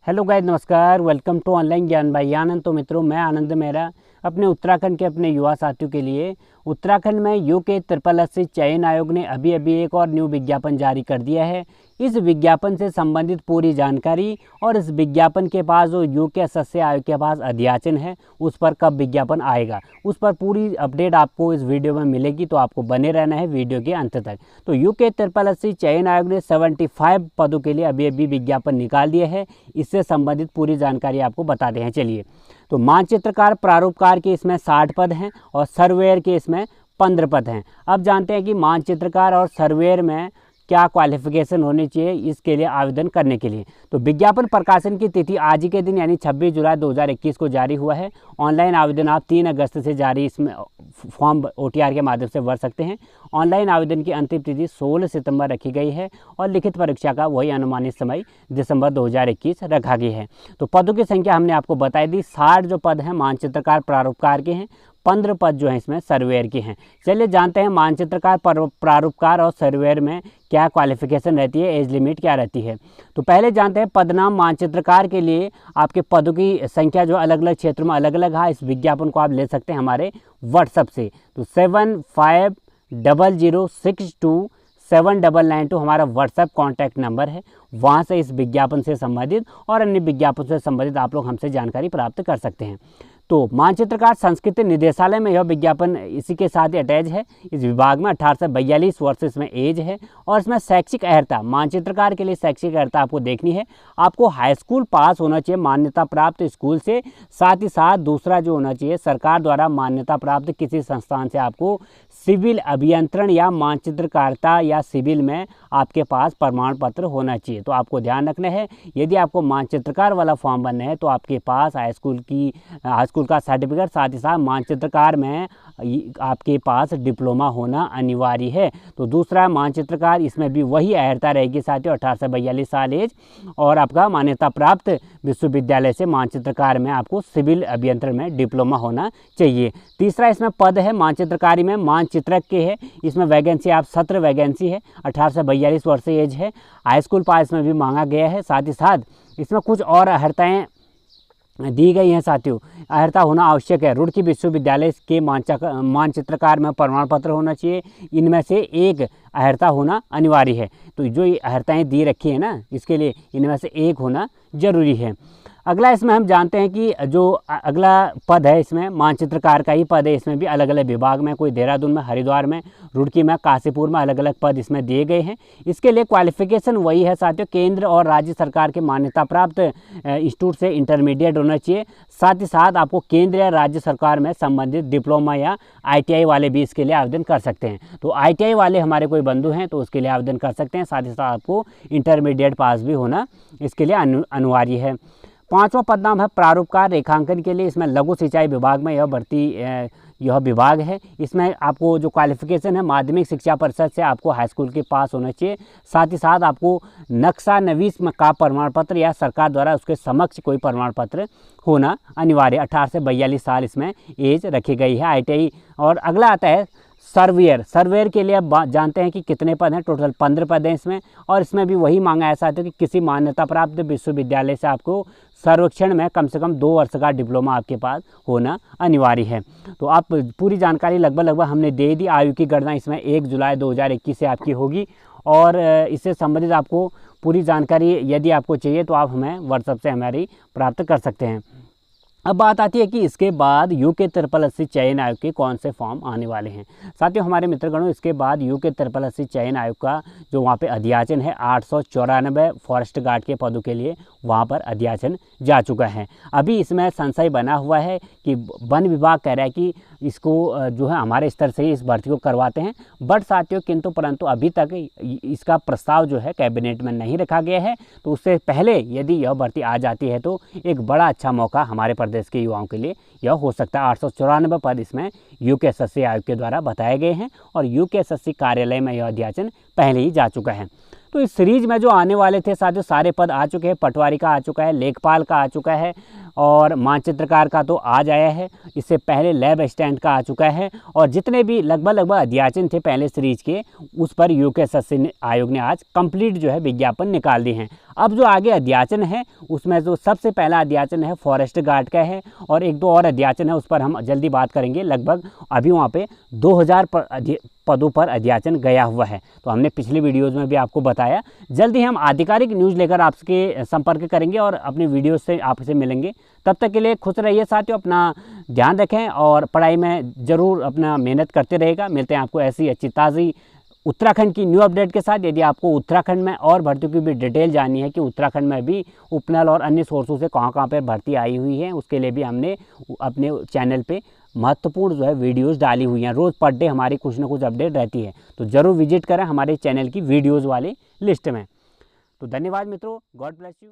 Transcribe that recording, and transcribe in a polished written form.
Hello guys, नमस्कार। Welcome to online ज्ञान भाई आनंद। तो मित्रों, मैं आनंद मेहरा अपने उत्तराखंड के अपने युवा साथियों के लिए उत्तराखंड में यूके ट्रिपल एस चयन आयोग ने अभी एक और न्यू विज्ञापन जारी कर दिया है। इस विज्ञापन से संबंधित पूरी जानकारी और इस विज्ञापन के पास जो यूके सदस्य आयोग के पास अध्याचन है उस पर कब विज्ञापन आएगा, उस पर पूरी अपडेट आपको इस वीडियो में मिलेगी। तो आपको बने रहना है वीडियो के अंत तक। तो यूके ट्रिपल एस चयन आयोग ने 75 पदों के लिए अभी विज्ञापन निकाल दिया है। इससे संबंधित पूरी जानकारी आपको बताते हैं। चलिए, तो मानचित्रकार प्रारूपकार के इसमें 60 पद हैं और सर्वेयर के इसमें 15 पद हैं। अब जानते हैं कि मानचित्रकार और सर्वेयर में क्या क्वालिफिकेशन होनी चाहिए इसके लिए आवेदन करने के लिए। तो विज्ञापन प्रकाशन की तिथि आज ही के दिन यानी 26 जुलाई 2021 को जारी हुआ है। ऑनलाइन आवेदन आप 3 अगस्त से जारी इसमें फॉर्म OTR के माध्यम से भर सकते हैं। ऑनलाइन आवेदन की अंतिम तिथि 16 सितंबर रखी गई है और लिखित परीक्षा का वही अनुमानित समय दिसंबर 2021 रखा गया है। तो पदों की संख्या हमने आपको बताई दी। 60 जो पद हैं मानचित्रकार प्रारूपकार के हैं, 15 पद जो हैं इसमें सर्वेयर के हैं। चलिए जानते हैं मानचित्रकार प्रारूपकार और सर्वेयर में क्या क्वालिफिकेशन रहती है, एज लिमिट क्या रहती है। तो पहले जानते हैं पदनाम। मानचित्रकार के लिए आपके पदों की संख्या जो अलग अलग क्षेत्रों में अलग अलग है। इस विज्ञापन को आप ले सकते हैं हमारे व्हाट्सएप से। तो 7500627992 हमारा व्हाट्सएप कॉन्टैक्ट नंबर है। वहाँ से इस विज्ञापन से संबंधित और अन्य विज्ञापन से संबंधित आप लोग हमसे जानकारी प्राप्त कर सकते हैं। तो मानचित्रकार संस्कृति निदेशालय में यह विज्ञापन इसी के साथ अटैच है। इस विभाग में 18 से 42 वर्ष इसमें एज है और इसमें शैक्षिक अर्हता, मानचित्रकार के लिए शैक्षिक अर्हता आपको देखनी है। आपको हाई स्कूल पास होना चाहिए मान्यता प्राप्त स्कूल से। साथ ही साथ दूसरा जो होना चाहिए, सरकार द्वारा मान्यता प्राप्त किसी संस्थान से आपको सिविल अभियंत्रण या मानचित्रकारिता या सिविल में आपके पास प्रमाण पत्र होना चाहिए। तो आपको ध्यान रखना है, यदि आपको मानचित्रकार वाला फॉर्म भरना है तो आपके पास हाई स्कूल का सर्टिफिकेट, साथ ही साथ मानचित्रकार में आपके पास डिप्लोमा होना अनिवार्य है। तो दूसरा मानचित्रकार, इसमें भी वही अर्हता रहेगी साथियों, 18 से 42 साल एज और आपका मान्यता प्राप्त विश्वविद्यालय से मानचित्रकार में आपको सिविल अभियंत्रण में डिप्लोमा होना चाहिए। तीसरा इसमें पद है मानचित्रकारी में मानचित्रक के है। इसमें वैकेंसी आप 17 वैकेंसी है। 18 से 42 वर्ष एज है। हाई स्कूल पास में भी मांगा गया है। साथ ही साथ इसमें कुछ और अर्हताएँ दी गई हैं साथियों। अर्हता होना आवश्यक है। रुड़की विश्वविद्यालय के मानचित्रकार में प्रमाण पत्र होना चाहिए। इनमें से एक अर्हता होना अनिवार्य है। तो जो ये अर्हताएँ दी रखी है ना, इसके लिए इनमें से एक होना जरूरी है। अगला इसमें हम जानते हैं कि जो अगला पद है इसमें मानचित्रकार का ही पद है। इसमें भी अलग अलग विभाग में, कोई देहरादून में, हरिद्वार में, रुड़की में, काशीपुर में अलग अलग पद इसमें दिए गए हैं। इसके लिए क्वालिफिकेशन वही है साथियों, केंद्र और राज्य सरकार के मान्यता प्राप्त इंस्टीट्यूट से इंटरमीडिएट होना चाहिए। साथ ही साथ आपको केंद्र या राज्य सरकार में संबंधित डिप्लोमा या ITI वाले भी इसके लिए आवेदन कर सकते हैं। तो ITI वाले हमारे कोई बंधु हैं तो उसके लिए आवेदन कर सकते हैं। साथ ही साथ आपको इंटरमीडिएट पास भी होना इसके लिए अनिवार्य है। 5वां पदनाम है प्रारूपकार रेखांकन के लिए। इसमें लघु सिंचाई विभाग में यह विभाग है। इसमें आपको जो क्वालिफिकेशन है, माध्यमिक शिक्षा परिषद से आपको हाई स्कूल के पास होना चाहिए। साथ ही साथ आपको नक्शा नवीस का प्रमाण पत्र या सरकार द्वारा उसके समक्ष कोई प्रमाण पत्र होना अनिवार्य। 18 से 42 साल इसमें एज रखी गई है। ITI। और अगला आता है सर्वेयर के लिए। अब जानते हैं कि कितने पद हैं। टोटल 15 पद हैं इसमें। और इसमें भी वही मांगा है साथियों कि किसी मान्यता प्राप्त विश्वविद्यालय से आपको सर्वेक्षण में कम से कम 2 वर्ष का डिप्लोमा आपके पास होना अनिवार्य है। तो आप पूरी जानकारी लगभग हमने दे दी। आयु की गणना इसमें 1 जुलाई 2021 से आपकी होगी। और इससे संबंधित आपको पूरी जानकारी यदि आपको चाहिए तो आप हमें व्हाट्सएप से हमारी प्राप्त कर सकते हैं। अब बात आती है कि इसके बाद यूके ट्रिपल एस चयन आयोग के कौन से फॉर्म आने वाले हैं। साथियों, हमारे मित्रगणों, इसके बाद यूके ट्रिपल एस चयन आयोग का जो वहाँ पे अध्याचन है 894 फॉरेस्ट गार्ड के पदों के लिए वहाँ पर अध्याचन जा चुका है। अभी इसमें संशय बना हुआ है कि वन विभाग कह रहा है कि इसको जो है हमारे स्तर से ही इस भर्ती को करवाते हैं। बट साथियों, किंतु परंतु अभी तक इसका प्रस्ताव जो है कैबिनेट में नहीं रखा गया है। तो उससे पहले यदि यह भर्ती आ जाती है तो एक बड़ा अच्छा मौका हमारे प्रदेश के युवाओं के लिए यह हो सकता है। 894 पद इसमें UKSSC आयोग के द्वारा बताए गए हैं और UKSSC कार्यालय में यह अध्याचन पहले ही जा चुका है। तो इस सीरीज में जो आने वाले थे साथियों सारे पद आ चुके हैं। पटवारी का आ चुका है, लेखपाल का आ चुका है और मानचित्रकार का तो आज आया है। इससे पहले लैब असिस्टेंट का आ चुका है और जितने भी लगभग अध्याचन थे पहले सीरीज के, उस पर यूकेएसएससी आयोग ने आज कंप्लीट जो है विज्ञापन निकाल दिए हैं। अब जो आगे अध्याचन है उसमें जो सबसे पहला अध्याचन है फॉरेस्ट गार्ड का है और एक दो और अध्याचन है, उस पर हम जल्दी बात करेंगे। लगभग अभी वहाँ पे 2000 पदों पर अध्याचन गया हुआ है। तो हमने पिछली वीडियोज़ में भी आपको बताया। जल्दी हम आधिकारिक न्यूज़ लेकर आपके संपर्क करेंगे और अपने वीडियो से आपसे मिलेंगे। तब तक के लिए खुश रहिए साथियों, अपना ध्यान रखें और पढ़ाई में ज़रूर अपना मेहनत करते रहेगा। मिलते हैं आपको ऐसी अच्छी ताज़ी उत्तराखंड की न्यू अपडेट के साथ। यदि आपको उत्तराखंड में और भर्तियों की भी डिटेल जाननी है कि उत्तराखंड में भी उपनल और अन्य सोर्सों से कहाँ पर भर्ती आई हुई है, उसके लिए भी हमने अपने चैनल पे महत्वपूर्ण जो है वीडियोज़ डाली हुई हैं। रोज़ पर डे हमारी कुछ ना कुछ अपडेट रहती है, तो ज़रूर विजिट करें हमारे चैनल की वीडियोज़ वाली लिस्ट में। तो धन्यवाद मित्रों, गॉड ब्लेस यू।